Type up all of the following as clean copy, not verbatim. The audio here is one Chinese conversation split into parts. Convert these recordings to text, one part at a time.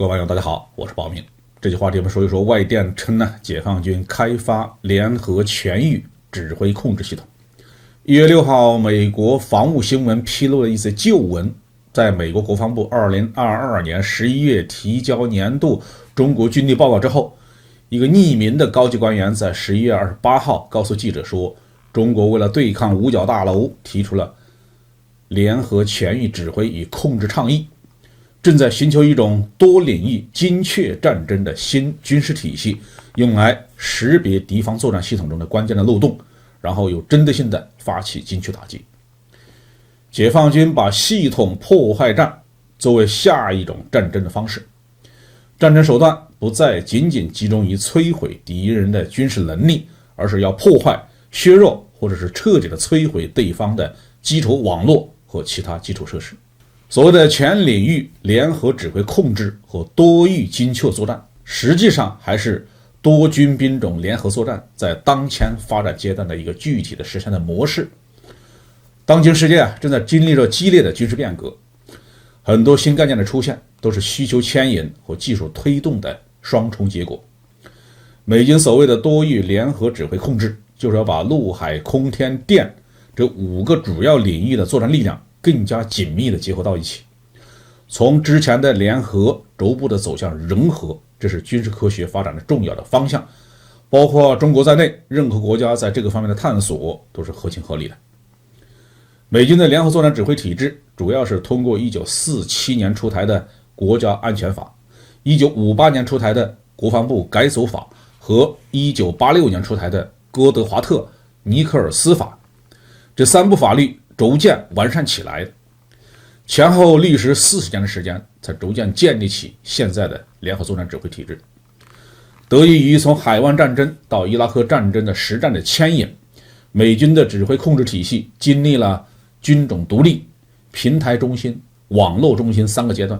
各位网友大家好，我是宝明。这期话题我们说一说外电称解放军开发联合全域指挥控制系统。1月6号，美国防务新闻披露了一则旧闻，在美国国防部2022年11月提交年度中国军力报告之后，一个匿名的高级官员在11月28号告诉记者说，中国为了对抗五角大楼，提出了联合全域指挥与控制倡议，正在寻求一种多领域精确战争的新军事体系，用来识别敌方作战系统中的关键的漏洞，然后有针对性的发起精确打击。解放军把系统破坏战作为下一种战争的方式，战争手段不再仅仅集中于摧毁敌人的军事能力，而是要破坏、削弱或者是彻底的摧毁对方的基础网络和其他基础设施。所谓的全领域联合指挥控制和多域精确作战，实际上还是多军兵种联合作战在当前发展阶段的一个具体的实现的模式。当今世界正在经历着激烈的军事变革，很多新概念的出现都是需求牵引和技术推动的双重结果。美军所谓的多域联合指挥控制，就是要把陆海空天电这5个主要领域的作战力量更加紧密地结合到一起，从之前的联合逐步地走向融合，这是军事科学发展的重要的方向。包括中国在内，任何国家在这个方面的探索都是合情合理的。美军的联合作战指挥体制主要是通过1947年出台的国家安全法、1958年出台的国防部改组法和1986年出台的哥德华特尼克尔斯法这3部法律逐渐完善起来，前后历时40年的时间，才逐渐建立起现在的联合作战指挥体制。得益于从海湾战争到伊拉克战争的实战的牵引，美军的指挥控制体系经历了军种独立、平台中心、网络中心3个阶段。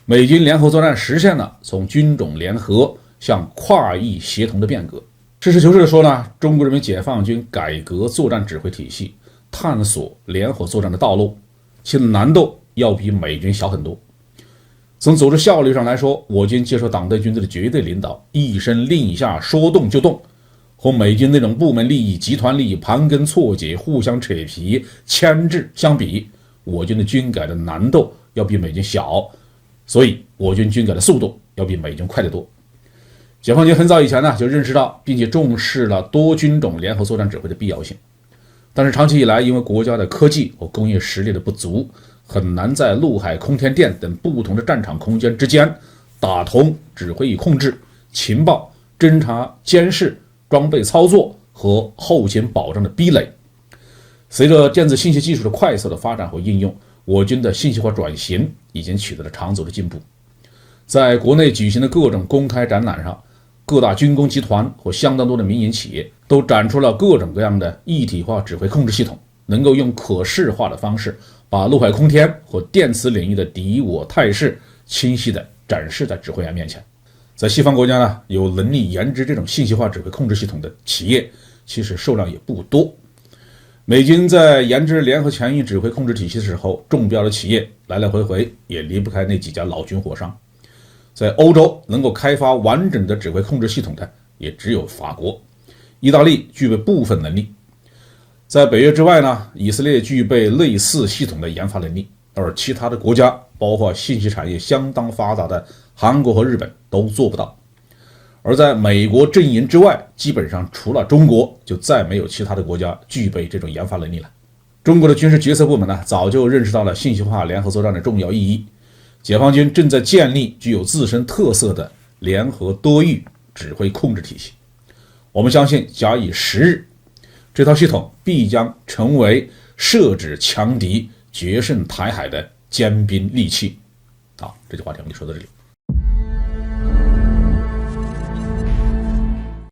美军联合作战实现了从军种联合向跨域协同的变革。实事求是地说中国人民解放军改革作战指挥体系，探索联合作战的道路，其难度要比美军小很多。从组织效率上来说，我军接受党对军队的绝对领导，一声令一下，说动就动，和美军那种部门利益、集团利益盘根错节、互相扯皮牵制相比，我军的军改的难度要比美军小，所以我军军改的速度要比美军快得多。解放军很早以前就认识到并且重视了多军种联合作战指挥的必要性，但是长期以来，因为国家的科技和工业实力的不足，很难在陆海空天电等不同的战场空间之间打通指挥与控制、情报、侦察、监视、装备操作和后勤保障的壁垒。随着电子信息技术的快速的发展和应用，我军的信息化转型已经取得了长足的进步。在国内举行的各种公开展览上，各大军工集团和相当多的民营企业都展出了各种各样的一体化指挥控制系统，能够用可视化的方式把陆海空天和电磁领域的敌我态势清晰地展示在指挥员面前。在西方国家有能力研制这种信息化指挥控制系统的企业其实数量也不多。美军在研制联合全域指挥控制体系的时候，中标的企业来来回回也离不开那几家老军火商。在欧洲能够开发完整的指挥控制系统的也只有法国，意大利具备部分能力。在北约之外以色列具备类似系统的研发能力，而其他的国家包括信息产业相当发达的韩国和日本都做不到。而在美国阵营之外，基本上除了中国就再没有其他的国家具备这种研发能力了。中国的军事决策部门早就认识到了信息化联合作战的重要意义，解放军正在建立具有自身特色的联合多域指挥控制体系。我们相信假以时日，这套系统必将成为设止强敌、决胜台海的坚兵利器。好，这句话题我们就说到这里。